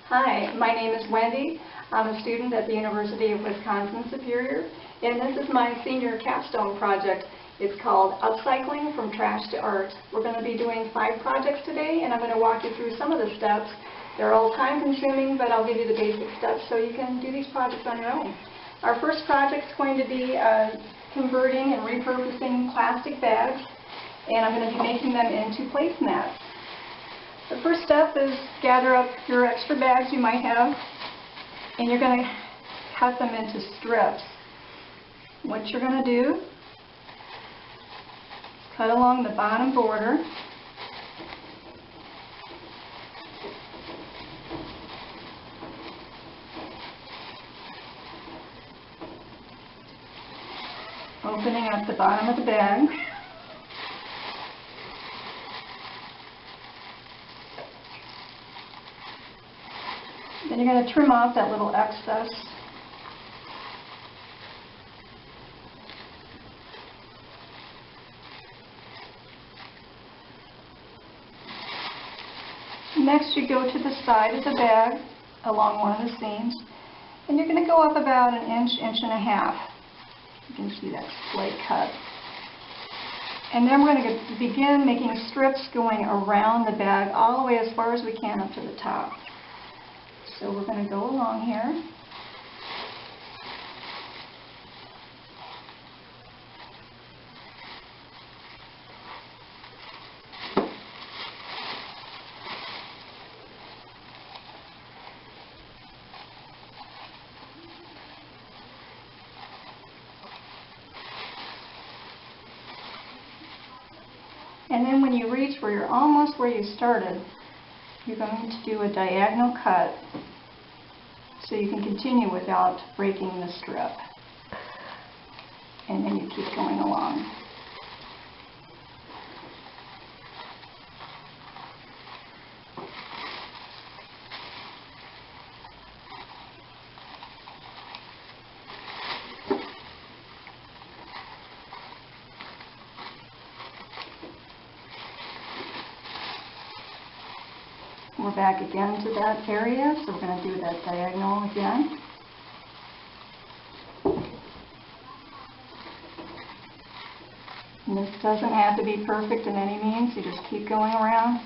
Hi, my name is Wendy. I'm a student at the University of Wisconsin-Superior, and this is my senior capstone project. It's called Upcycling from Trash to Art. We're going to be doing 5 projects today, and I'm going to walk you through some of the steps. They're all time-consuming, but I'll give you the basic steps so you can do these projects on your own. Our first project is going to be converting and repurposing plastic bags, and I'm going to be making them into placemats. The first step is gather up your extra bags you might have, and you're going to cut them into strips. What you're going to do, cut along the bottom border. Opening up the bottom of the bag. Then you're going to trim off that little excess. Next you go to the side of the bag along one of the seams, and you're going to go up about an inch, inch and a half. You can see that slight cut. And then we're going to begin making strips going around the bag all the way as far as we can up to the top. So we're going to go along here. And then when you reach where you're almost where you started, you're going to do a diagonal cut so you can continue without breaking the strip. And then you keep going along. We're back again to that area, so we're going to do that diagonal again. And this doesn't have to be perfect in any means, you just keep going around.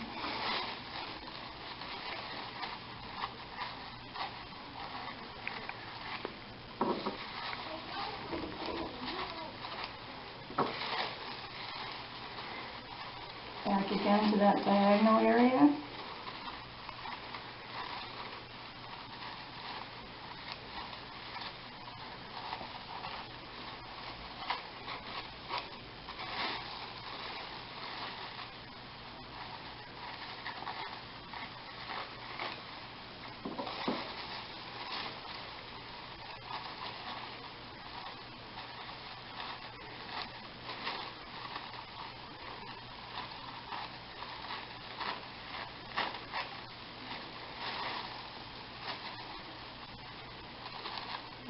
Back again to that diagonal area.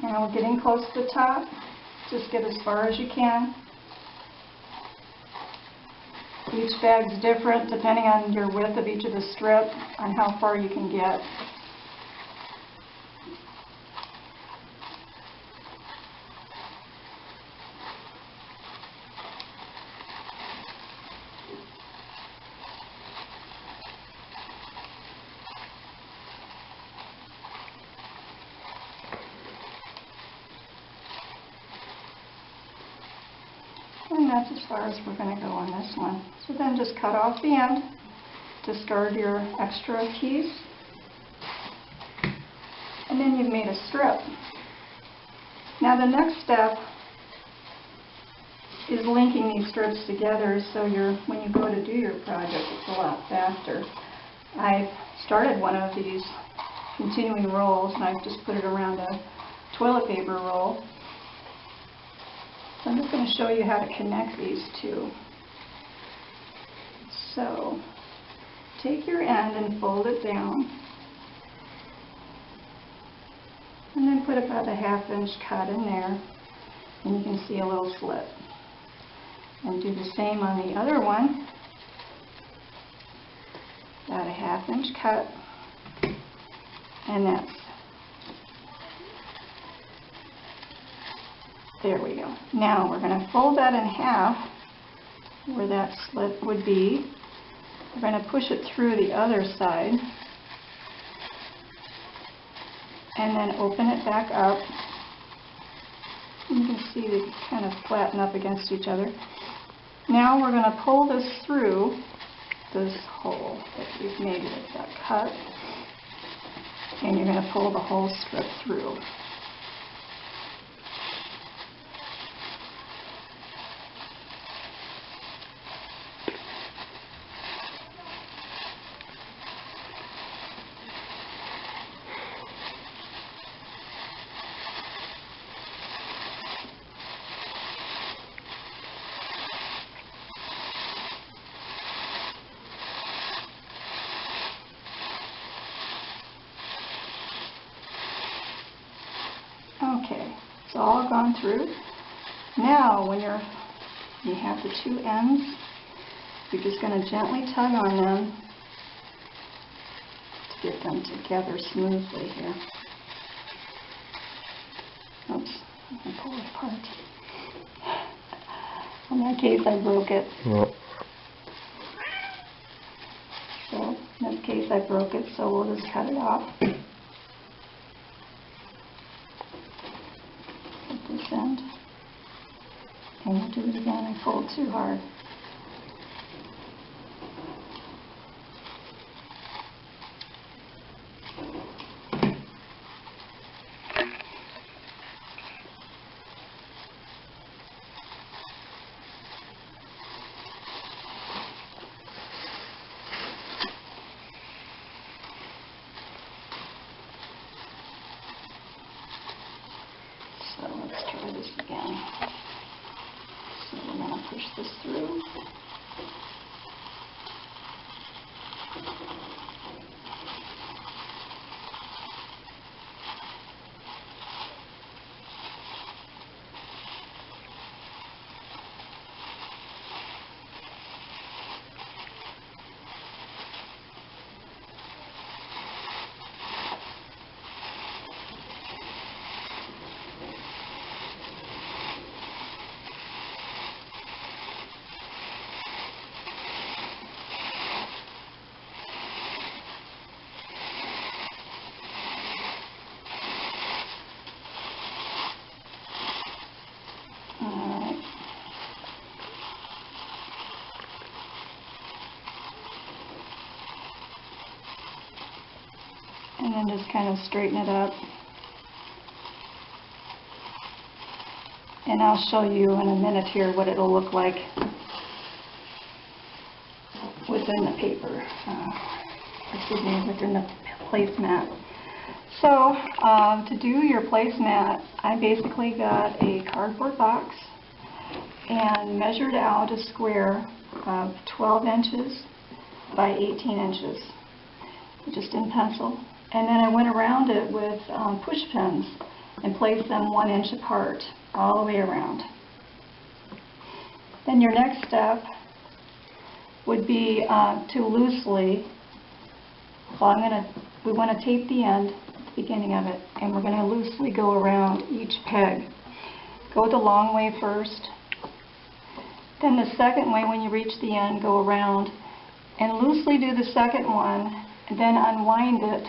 Now we're getting close to the top. Just get as far as you can. Each bag's different depending on your width of each of the strip, on how far you can get. And that's as far as we're going to go on this one. So then just cut off the end, discard your extra piece, and then you've made a strip. Now the next step is linking these strips together so when you go to do your project it's a lot faster. I've started one of these continuing rolls and I've just put it around a toilet paper roll. So I'm just going to show you how to connect these two. So take your end and fold it down, and then put about a 1/2 inch cut in there, and you can see a little slit. And do the same on the other one. About a 1/2 inch cut, And there we go. Now we're going to fold that in half where that slit would be. We're going to push it through the other side and then open it back up. You can see they kind of flatten up against each other. Now we're going to pull this through this hole that we've made with that cut, and you're going to pull the whole strip through. Okay, it's all gone through. Now when you have the two ends, you're just going to gently tug on them to get them together smoothly here. Oops, I'm going to pull it apart. In that case I broke it. Yep. So in this case I broke it, so we'll just cut it off. End. And we'll do it again and fold too hard. So let's try this again. So we're going to push this through. And then just kind of straighten it up. And I'll show you in a minute here what it'll look like within the paper, within the placemat. So to do your placemat, I basically got a cardboard box and measured out a square of 12 inches by 18 inches, just in pencil. And then I went around it with push pins and placed them 1 inch apart all the way around. Then your next step would be to loosely, we want to tape the end at the beginning of it, and we're going to loosely go around each peg. Go the long way first, then the second way when you reach the end, go around and loosely do the second one, and then unwind it,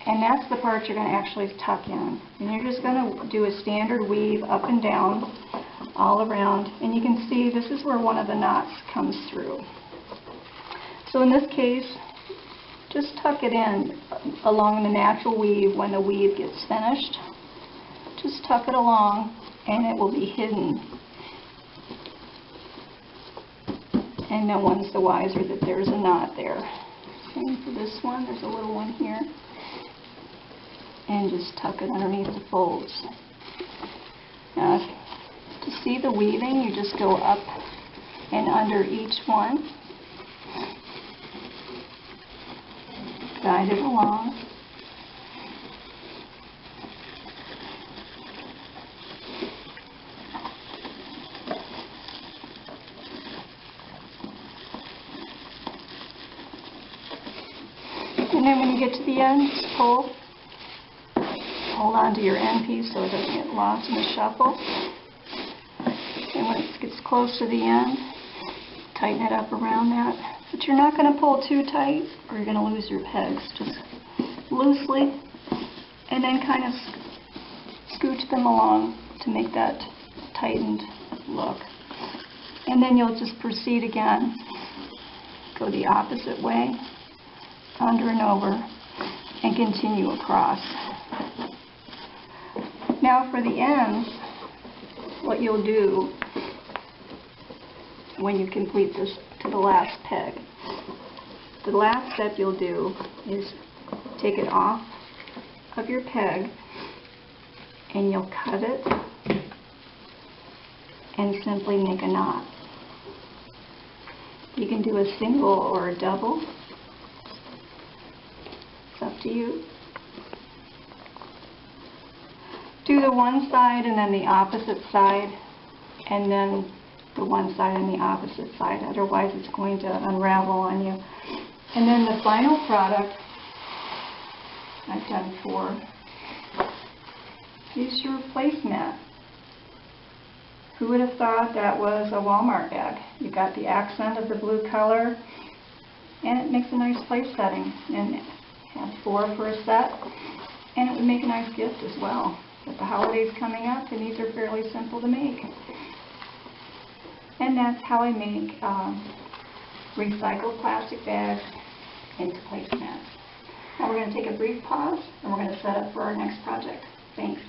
and that's the part you're going to actually tuck in. And you're just going to do a standard weave up and down all around, and you can see this is where one of the knots comes through. So in this case, just tuck it in along the natural weave. When the weave gets finished, just tuck it along and it will be hidden. And no one's the wiser that there's a knot there. Same for this one, there's a little one here. And just tuck it underneath the folds. Now, to see the weaving, you just go up and under each one. Guide it along. And then when you get to the end, just pull hold on to your end piece so it doesn't get lost in the shuffle. And when it gets close to the end, tighten it up around that. But you're not going to pull too tight or you're going to lose your pegs. Just loosely, and then kind of scooch them along to make that tightened look. And then you'll just proceed again. Go the opposite way, under and over, and continue across. Now for the ends, what you'll do when you complete this to the last peg, the last step you'll do is take it off of your peg and you'll cut it and simply make a knot. You can do a single or a double. It's up to you. Do the one side and then the opposite side, and then the one side and the opposite side. Otherwise it's going to unravel on you. And then the final product I've done 4 is your placemat. Who would have thought that was a Walmart bag? You got the accent of the blue color, and it makes a nice place setting. And have 4 for a set, and it would make a nice gift as well. With the holidays coming up, and these are fairly simple to make. And that's how I make recycled plastic bags into placemats. Now we're going to take a brief pause, and we're going to set up for our next project. Thanks.